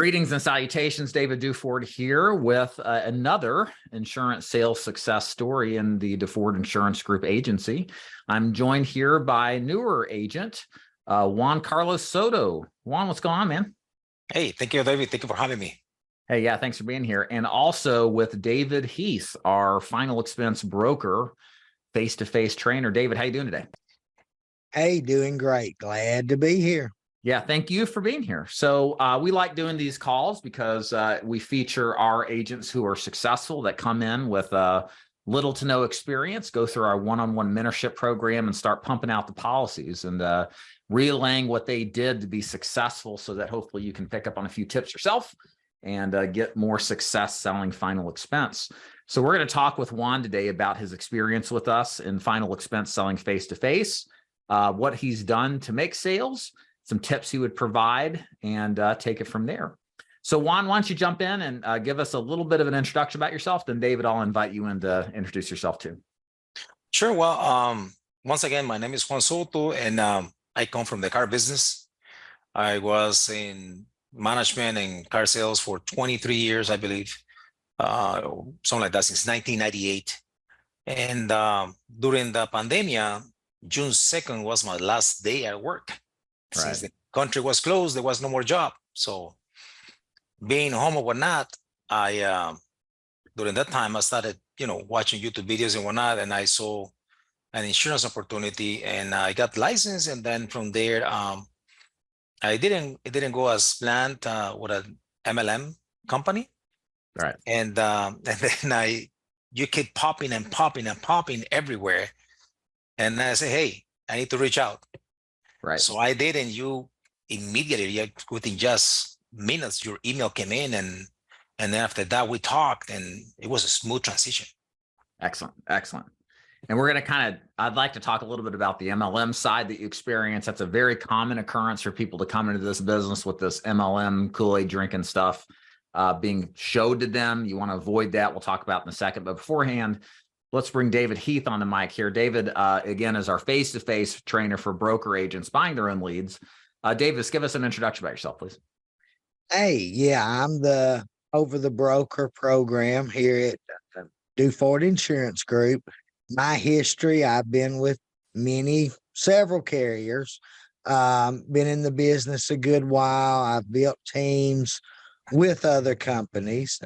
Greetings and salutations, David Duford here with another insurance sales success story in the Duford Insurance Group agency. I'm joined here by newer agent, Juan Carlos Soto. Juan, what's going on, man? Hey, thank you, David. Thank you for having me. Hey, yeah, thanks for being here. And also with David Heath, our final expense broker, face-to-face trainer. David, how you doing today? Hey, doing great. Glad to be here. Yeah, thank you for being here. So we like doing these calls because we feature our agents who are successful that come in with little to no experience, go through our one-on-one mentorship program and start pumping out the policies and relaying what they did to be successful so that hopefully you can pick up on a few tips yourself and get more success selling final expense. So we're going to talk with Juan today about his experience with us in final expense selling face-to-face, what he's done to make sales, some tips he would provide, and take it from there. So Juan, why don't you jump in and give us a little bit of an introduction about yourself, then David, I'll invite you in to introduce yourself too. Sure. Well, once again, my name is Juan Soto, and I come from the car business. I was in management and car sales for 23 years, I believe, something like that, since 1998. And during the pandemic, June 2nd was my last day at work. Right. Since the country was closed, there was no more job. So being home or whatnot, I during that time I started, watching YouTube videos and whatnot, and I saw an insurance opportunity, and I got licensed. And then from there, it didn't go as planned with an MLM company. Right. And then you keep popping and popping and popping everywhere, and I say, hey, I need to reach out. Right. So I did, and you immediately, within just minutes, your email came in, and then after that we talked, and it was a smooth transition. Excellent. Excellent. And we're going to I'd like to talk a little bit about the MLM side that you experience. That's a very common occurrence for people to come into this business with this MLM Kool-Aid drinking stuff being showed to them. You want to avoid that. We'll talk about in a second. But beforehand, let's bring David Heath on the mic here. David, again, is our face-to-face trainer for broker agents buying their own leads. David, just give us an introduction about yourself, please. Hey, yeah, I'm over the broker program here at Duford Insurance Group. My history, I've been with several carriers, been in the business a good while. I've built teams with other companies.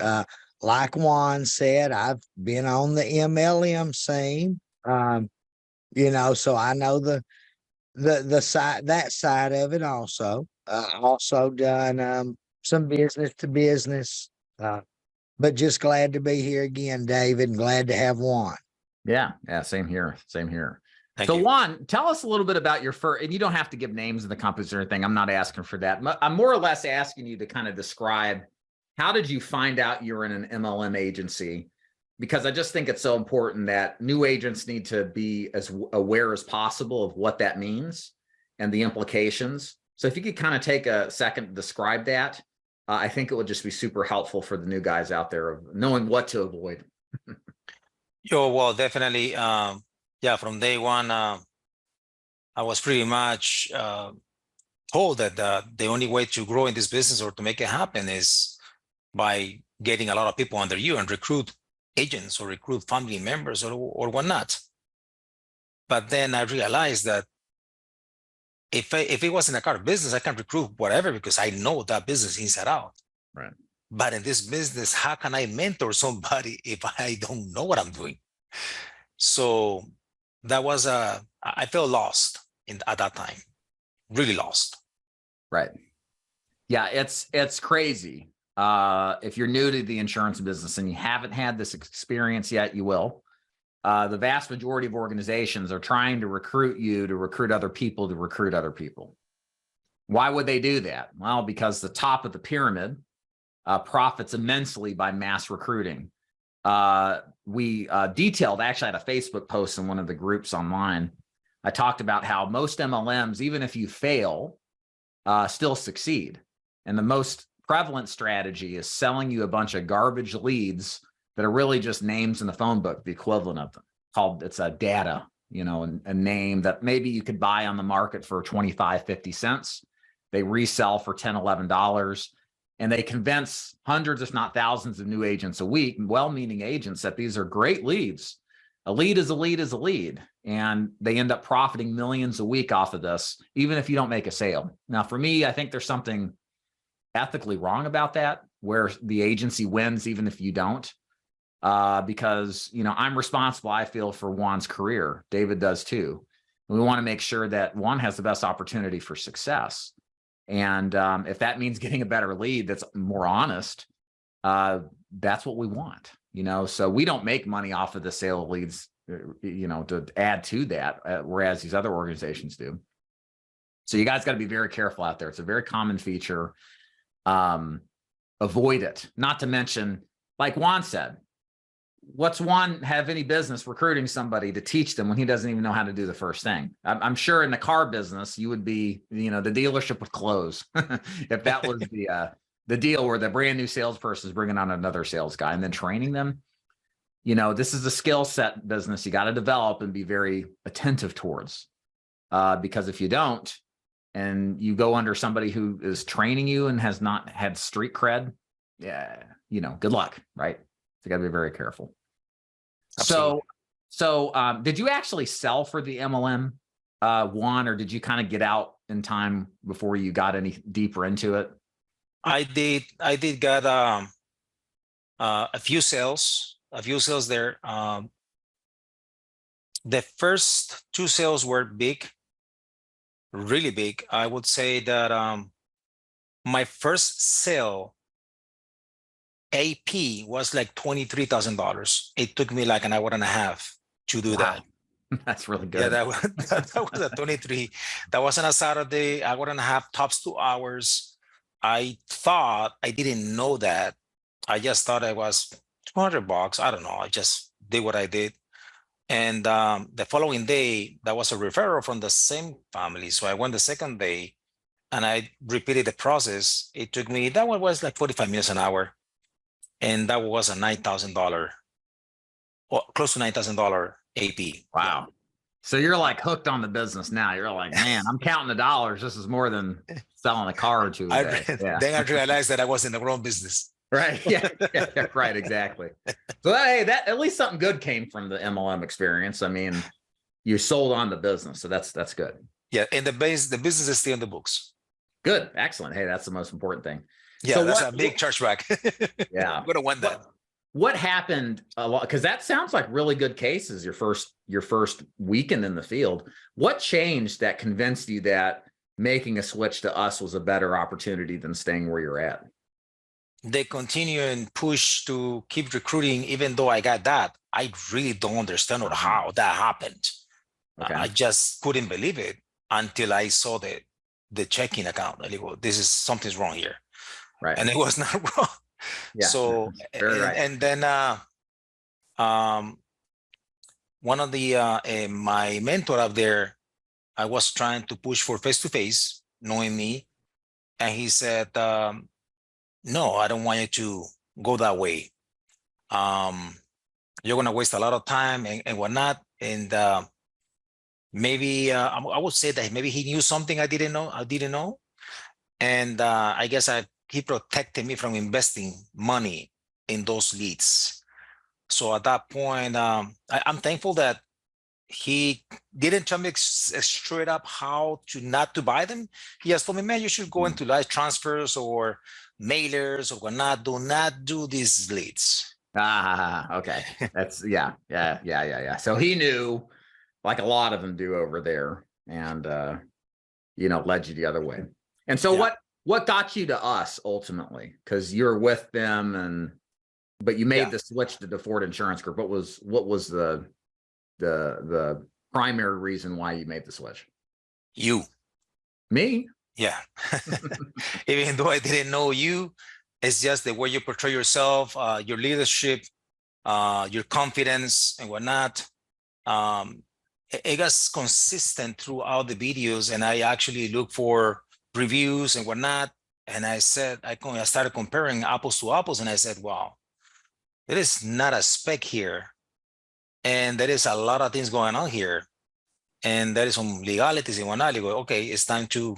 Like Juan said, I've been on the MLM scene, so I know the side, that side of it also. Also done some business to business, but just glad to be here again, David, and glad to have Juan. Yeah, same here, same here. Thank So you. Juan, tell us a little bit about your first, and you don't have to give names of the companies or anything. I'm not asking for that. I'm more or less asking you to kind of describe, how did you find out you're in an MLM agency? Because I just think it's so important that new agents need to be as aware as possible of what that means and the implications. So if you could kind of take a second to describe that, I think it would just be super helpful for the new guys out there of knowing what to avoid. Well, definitely. Yeah, from day one, I was pretty much told that the only way to grow in this business or to make it happen is by getting a lot of people under you and recruit agents or recruit family members or whatnot. But then I realized that if it wasn't a car business, I can recruit whatever because I know that business inside out. Right. But in this business, how can I mentor somebody if I don't know what I'm doing? So that was I felt lost at that time, really lost. Right. Yeah, it's crazy. If you're new to the insurance business and you haven't had this experience yet, you will. The vast majority of organizations are trying to recruit you to recruit other people to recruit other people. Why would they do that? Well, because the top of the pyramid profits immensely by mass recruiting. We detailed, actually, I had a Facebook post in one of the groups online. I talked about how most MLMs, even if you fail, still succeed. And the most prevalent strategy is selling you a bunch of garbage leads that are really just names in the phone book, the equivalent of them. It's a data, a name that maybe you could buy on the market for 25, 50 cents. They resell for $10, $11. And they convince hundreds, if not thousands of new agents a week, well-meaning agents, that these are great leads. A lead is a lead is a lead. And they end up profiting millions a week off of this, even if you don't make a sale. Now, for me, I think there's something ethically wrong about that, where the agency wins even if you don't. Because, you know, I'm responsible, I feel, for Juan's career. David does too. We want to make sure that Juan has the best opportunity for success. And if that means getting a better lead that's more honest, that's what we want, you know. So we don't make money off of the sale of leads, you know, to add to that, whereas these other organizations do. So you guys got to be very careful out there. It's a very common feature. Avoid it. Not to mention, like Juan said, what's Juan have any business recruiting somebody to teach them when he doesn't even know how to do the first thing? I'm sure in the car business, you would be, you know, the dealership would close if that was the deal where the brand new salesperson is bringing on another sales guy and then training them. You know, this is a skill set business you got to develop and be very attentive towards, because if you don't, and you go under somebody who is training you and has not had street cred, yeah, you know, good luck, right? You got to be very careful. Absolutely. So did you actually sell for the MLM, Juan, or did you kind of get out in time before you got any deeper into it? I did get a few sales there. The first 2 sales were big, really big. I would say that my first sale AP was like $23,000. It took me like an hour and a half to do that. That's really good. Yeah, that was a 23. That was on a Saturday, hour and a half, tops 2 hours. I thought, I didn't know that. I just thought it was $200. I don't know. I just did what I did. And the following day, that was a referral from the same family. So I went the second day and I repeated the process. It took me, that one was like 45 minutes an hour. And that was a $9,000, or close to $9,000 AP. Wow. So you're like hooked on the business now. You're like, man, I'm counting the dollars. This is more than selling a car or two a day. Yeah. Then I realized that I was in the wrong business. Right. Yeah. Right. Exactly. So that at least something good came from the MLM experience. I mean, you sold on the business, so that's good. Yeah, and the business is still in the books. Good. Excellent. Hey, that's the most important thing. Yeah, so that's a big chargeback. Yeah, I'm gonna win that. What happened a lot, because that sounds like really good cases. Your first weekend in the field. What changed that convinced you that making a switch to us was a better opportunity than staying where you're at? They continue and push to keep recruiting, even though I got that. I really don't understand how that happened. Okay. I just couldn't believe it until I saw the checking account. I go, this is something's wrong here. Right. And it was not wrong. Yeah, so and then one of the my mentor up there, I was trying to push for face-to-face, knowing me, and he said, no, I don't want you to go that way. You're gonna waste a lot of time and whatnot. And maybe I would say that maybe he knew something I didn't know. And I guess he protected me from investing money in those leads. So at that point, I'm thankful that he didn't tell me straight up how not to buy them. He just told me, man, you should go into live transfers or mailers or whatnot. Do not do these leads. Okay. That's yeah. So he knew, like a lot of them do over there, and led you the other way. And so what got you to us ultimately? Because you're with them, but you made the switch to Duford Insurance Group. What was the primary reason why you made the switch? You. Me? Yeah. Even though I didn't know you, it's just the way you portray yourself, your leadership, your confidence and whatnot. It was consistent throughout the videos, and I actually look for reviews and whatnot. And I said, I started comparing apples to apples, and I said, wow, there is not a speck here. And there is a lot of things going on here. And there is some legalities and whatnot. I go, okay, it's time to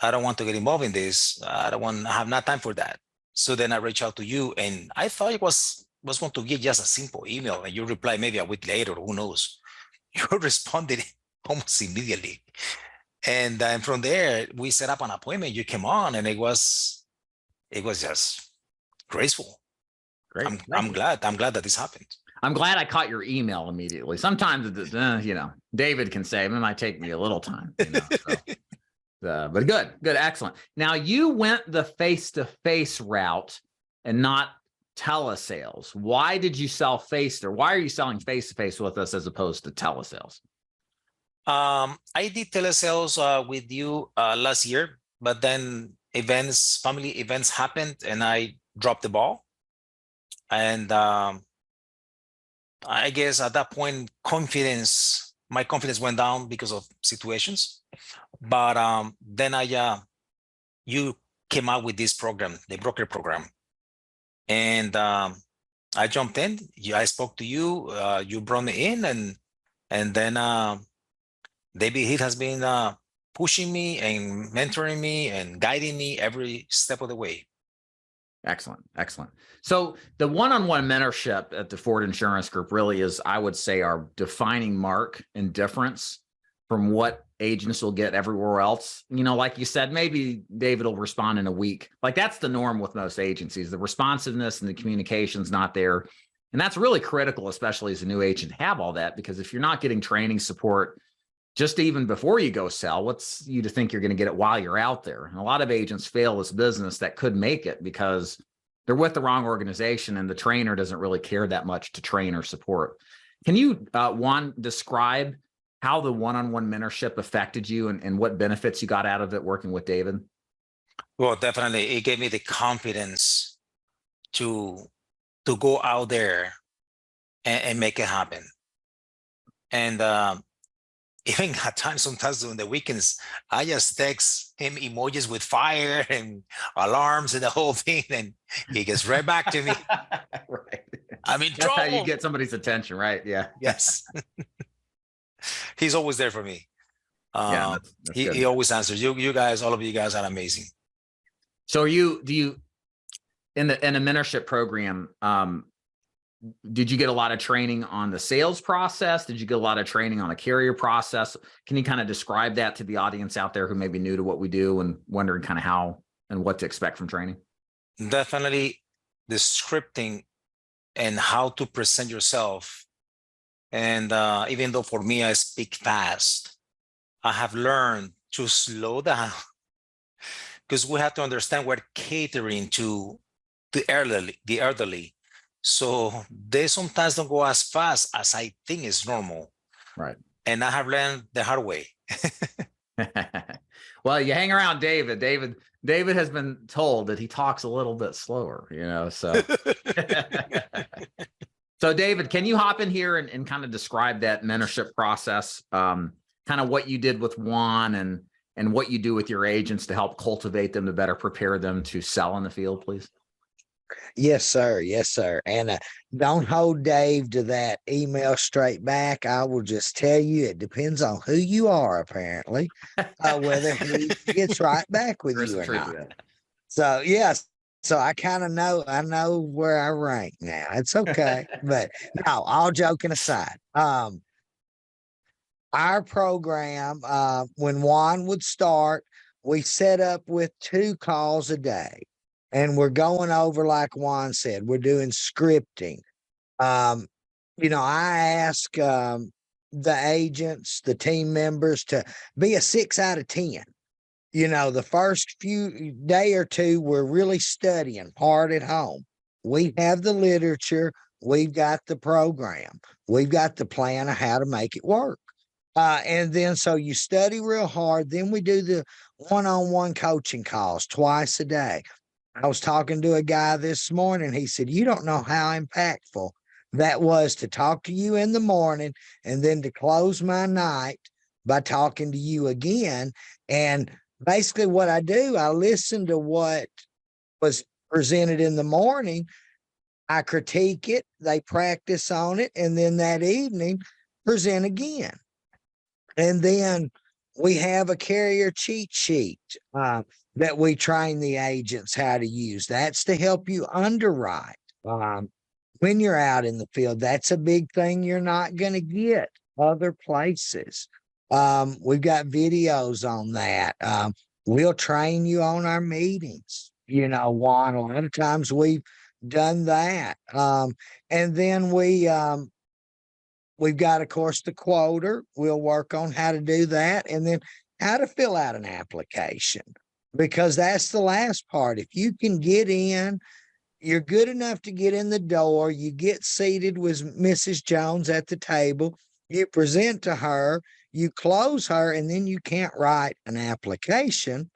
I don't want to get involved in this. I have not time for that. So then I reached out to you, and I thought it was going to be just a simple email, and you reply maybe a week later, who knows? You responded almost immediately. And then from there, we set up an appointment. You came on, and it was just graceful. Great. I'm glad that this happened. I'm glad I caught your email immediately. Sometimes, David can say it might take me a little time. But good, excellent. Now you went the face-to-face route and not telesales. Why did you sell why are you selling face-to-face with us as opposed to telesales? I did telesales with you last year, but then family events happened, and I dropped the ball. And I guess at that point, my confidence went down because of situations. But then you came out with this program, the broker program, and I jumped in. I spoke to you. You brought me in, and then David Heath has been pushing me and mentoring me and guiding me every step of the way. Excellent. So the one-on-one mentorship at Duford Insurance Group really is, I would say, our defining mark and difference from what agents will get everywhere else. Like you said, maybe David will respond in a week. Like that's the norm with most agencies. The responsiveness and the communication's not there. And that's really critical, especially as a new agent, to have all that, because if you're not getting training support, just even before you go sell, what's you to think you're going to get it while you're out there? And a lot of agents fail this business that could make it because they're with the wrong organization and the trainer doesn't really care that much to train or support. Can you, Juan, describe how the one-on-one mentorship affected you and what benefits you got out of it working with David? Well, definitely. It gave me the confidence to go out there and make it happen. And even at times, sometimes during the weekends, I just text him emojis with fire and alarms and the whole thing, and he gets right back to me. Right. I mean, that's how you get somebody's attention, right? Yeah. Yes. He's always there for me. Yeah, that's he always answers. You guys, all of you guys are amazing. So do you in the mentorship program, did you get a lot of training on the sales process? Did you get a lot of training on the carrier process? Can you kind of describe that to the audience out there who may be new to what we do and wondering kind of how and what to expect from training? Definitely the scripting and how to present yourself. And even though for me, I speak fast, I have learned to slow down because we have to understand we're catering to the elderly. So they sometimes don't go as fast as I think is normal. Right. And I have learned the hard way. Well, you hang around David. David has been told that he talks a little bit slower, so. So David, can you hop in here and kind of describe that mentorship process, kind of what you did with Juan and what you do with your agents to help cultivate them to better prepare them to sell in the field, please? Yes, sir. Yes, sir. And don't hold Dave to that email straight back. I will just tell you, it depends on who you are, apparently, whether he gets right back with you or not. So, yes. So I kind of know, I know where I rank now. It's okay. But no, all joking aside, our program, when Juan would start, we set up with 2 calls a day. And we're going over, like Juan said, we're doing scripting. I ask the agents, the team members to be a 6 out of 10. The first few day or two, we're really studying hard at home. We have the literature. We've got the program. We've got the plan of how to make it work. And then, so you study real hard. Then we do the one-on-one coaching calls twice a day. I was talking to a guy this morning. He said, you don't know how impactful that was to talk to you in the morning and then to close my night by talking to you again. And basically what I do, I listen to what was presented in the morning. I critique it. They practice on it. And then that evening present again. And then We have a carrier cheat sheet that we train the agents how to use. That's to help you underwrite. When you're out in the field, that's a big thing you're not going to get other places. We've got videos on that. We'll train you on our meetings. You know, Juan, a lot of times we've done that. And then we've got, of course, the quoter. We'll work on how to do that, and then how to fill out an application, because that's the last part. If you can get in, you're good enough to get in the door, you get seated with Mrs. Jones at the table, you present to her, you close her, and then you can't write an application.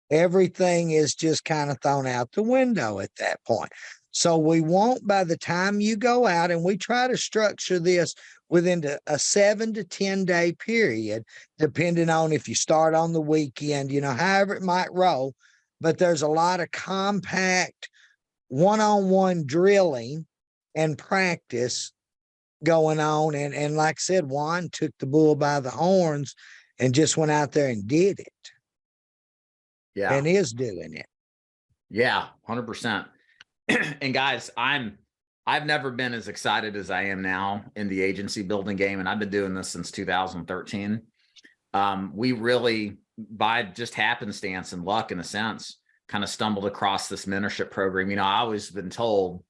Everything is just kind of thrown out the window at that point. So we want, by the time you go out, and we try to structure this within a 7 to 10 day period, depending on if you start on the weekend, you know, however it might roll. But there's a lot of compact one-on-one drilling and practice going on. And like I said, Juan took the bull by the horns and just went out there and did it. Yeah. And is doing it. Yeah, 100%. And guys, I've never been as excited as I am now in the agency building game. And I've been doing this since 2013. We really, by just happenstance and luck in a sense, kind of stumbled across this mentorship program. You know, I always been told,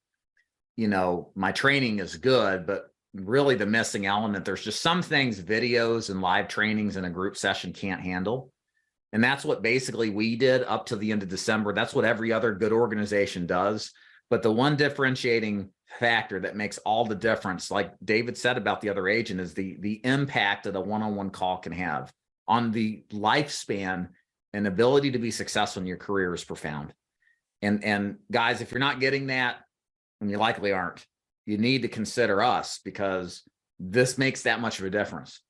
you know, my training is good, but really the missing element, there's just some things, videos and live trainings in a group session can't handle. And that's what basically we did up to the end of December. That's what every other good organization does. But the one differentiating factor that makes all the difference, like David said about the other agent, is the impact that a one-on-one call can have on the lifespan and ability to be successful in your career is profound. And guys, if you're not getting that, and you likely aren't, you need to consider us, because this makes that much of a difference.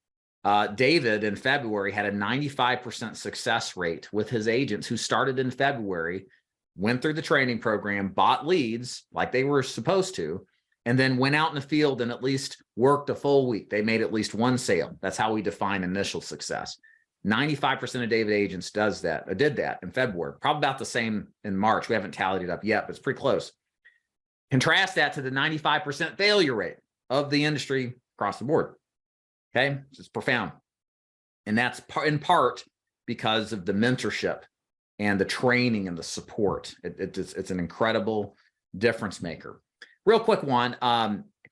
David in February had a 95% success rate with his agents who started in February, went through the training program, bought leads like they were supposed to, and then went out in the field and at least worked a full week. They made at least one sale. That's how we define initial success. 95% of David agents did that in February, probably about the same in March. We haven't tallied it up yet, but it's pretty close. Contrast that to the 95% failure rate of the industry across the board. Okay, it's profound. And that's in part because of the mentorship and the training and the support. It's an incredible difference maker. Real quick one,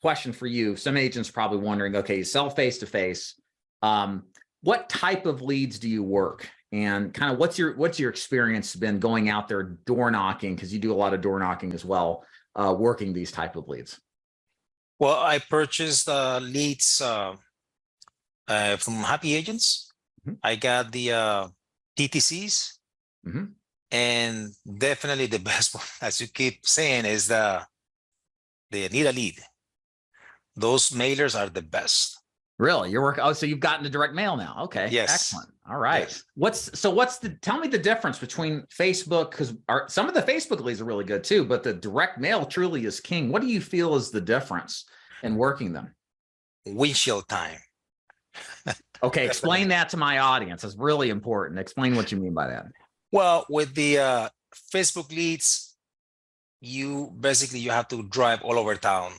question for you. Some agents are probably wondering, okay, you sell face-to-face. What type of leads do you work? And kind of what's your experience been going out there door knocking? Because you do a lot of door knocking as well, working these type of leads. Well, I purchased leads from happy agents. Mm-hmm. I got the TTCs. Mm-hmm. And definitely the best one, as you keep saying, is the need a lead. Those mailers are the best. Really? You're working. Oh, so you've gotten to direct mail now. Okay. Yes. Excellent. All right. Yes. Tell me the difference between Facebook, because some of the Facebook leads are really good too, but the direct mail truly is king. What do you feel is the difference in working them? Windshield time. Okay. Explain that to my audience. It's really important. Explain what you mean by that. Well, with the Facebook leads, you have to drive all over town.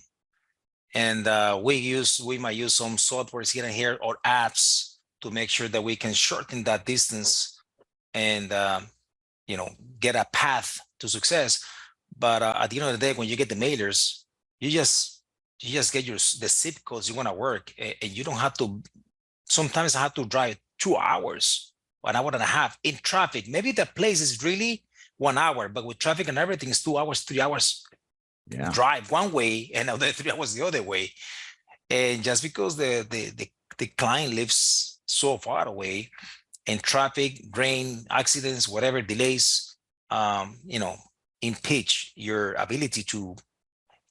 And we might use some software here and here or apps to make sure that we can shorten that distance and get a path to success. But at the end of the day, when you get the mailers, you just get the zip codes you want to work, and you don't have to. Sometimes I have to drive 2 hours, 1 hour and a half in traffic. Maybe the place is really 1 hour, but with traffic and everything, it's 2 hours, 3 hours. Yeah. Drive one way and another 3 hours the other way. And just because the client lives so far away, and traffic, rain, accidents, whatever, delays, impinge your ability to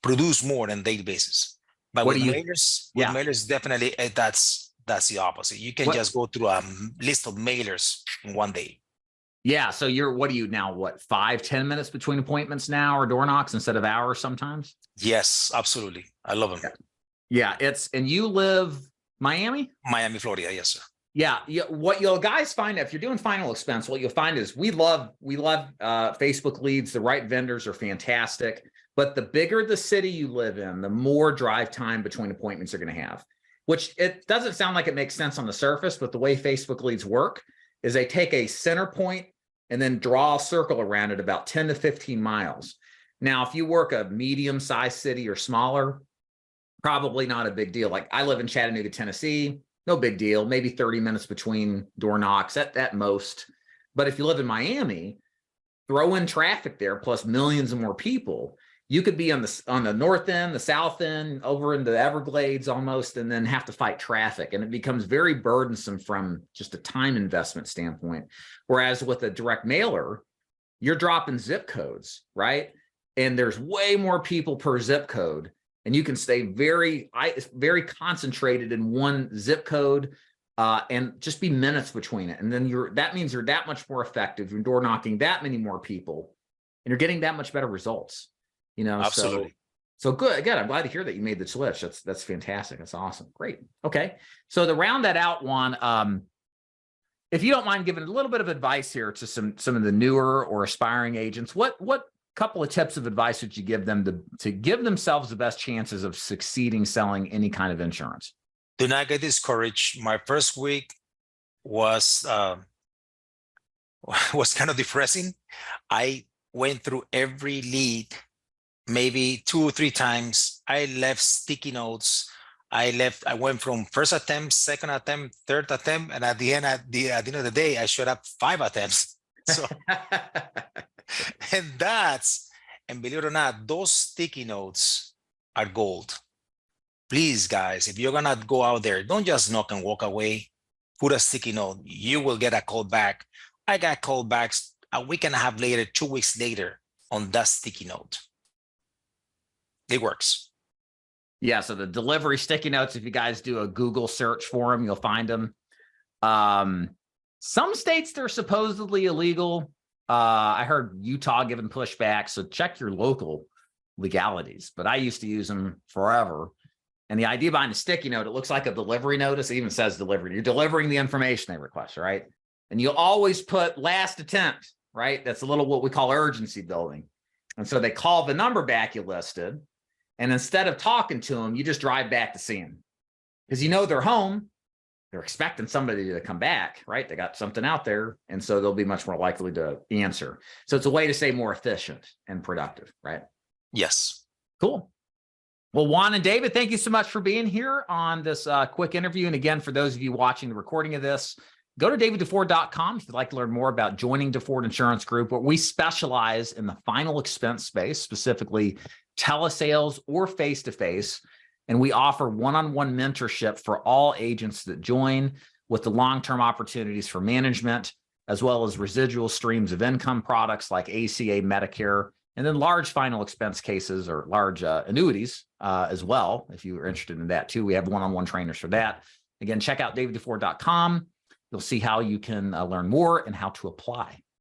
produce more on a daily basis. But with mailers, definitely that's the opposite. You can just go through a list of mailers in one day. Yeah. So what do you now, 5-10 minutes between appointments now, or door knocks instead of hours sometimes? Yes, absolutely. I love them. Yeah. And you live Miami? Miami, Florida. Yes, sir. Yeah, what you'll guys find if you're doing final expense, what you'll find is we love Facebook leads. The right vendors are fantastic, but the bigger the city you live in, the more drive time between appointments you're going to have. Which it doesn't sound like it makes sense on the surface, but the way Facebook leads work is they take a center point and then draw a circle around it about 10 to 15 miles. Now, if you work a medium-sized city or smaller, probably not a big deal. Like I live in Chattanooga, Tennessee. No big deal, maybe 30 minutes between door knocks at most. But if you live in Miami, throw in traffic there plus millions of more people. You could be on the north end, the south end, over in the Everglades almost, and then have to fight traffic. And it becomes very burdensome from just a time investment standpoint. Whereas with a direct mailer, you're dropping zip codes, right? And there's way more people per zip code. And you can stay very concentrated in one zip code and just be minutes between it. And then that means you're that much more effective. You're door knocking that many more people and you're getting that much better results, you know? Absolutely. So good. Again, I'm glad to hear that you made the switch. That's fantastic. That's awesome. Great. Okay. So to round that out, Juan, if you don't mind giving a little bit of advice here to some of the newer or aspiring agents, what couple of tips of advice would you give them to give themselves the best chances of succeeding selling any kind of insurance? Do not get discouraged. My first week was kind of depressing. I went through every lead maybe 2 or 3 times. I left sticky notes. I went from first attempt, second attempt, third attempt, and at the end of the day, I showed up 5 attempts. So and believe it or not, those sticky notes are gold. Please, guys, if you're gonna go out there, don't just knock and walk away. Put a sticky note. You will get a call back. I got call backs a week and a half later, 2 weeks later on that sticky note. It works. Yeah, so the delivery sticky notes, if you guys do a Google search for them, you'll find them. Some states, they're supposedly illegal. I heard Utah giving pushback, so check your local legalities. But I used to use them forever. And the idea behind a sticky note, it looks like a delivery notice. It even says delivery. You're delivering the information they request, right? And you'll always put last attempt, right? That's a little what we call urgency building. And so they call the number back you listed. And instead of talking to them, you just drive back to see them. Because you know they're home. They're expecting somebody to come back, right? They got something out there. And so they'll be much more likely to answer. So it's a way to stay more efficient and productive, right? Yes. Cool. Well, Juan and David, thank you so much for being here on this quick interview. And again, for those of you watching the recording of this, go to davidduford.com if you'd like to learn more about joining Duford Insurance Group, where we specialize in the final expense space, specifically telesales or face-to-face. And we offer one-on-one mentorship for all agents that join, with the long-term opportunities for management, as well as residual streams of income products like ACA, Medicare, and then large final expense cases or large annuities as well. If you are interested in that too, we have one-on-one trainers for that. Again, check out davidduford.com. You'll see how you can learn more and how to apply.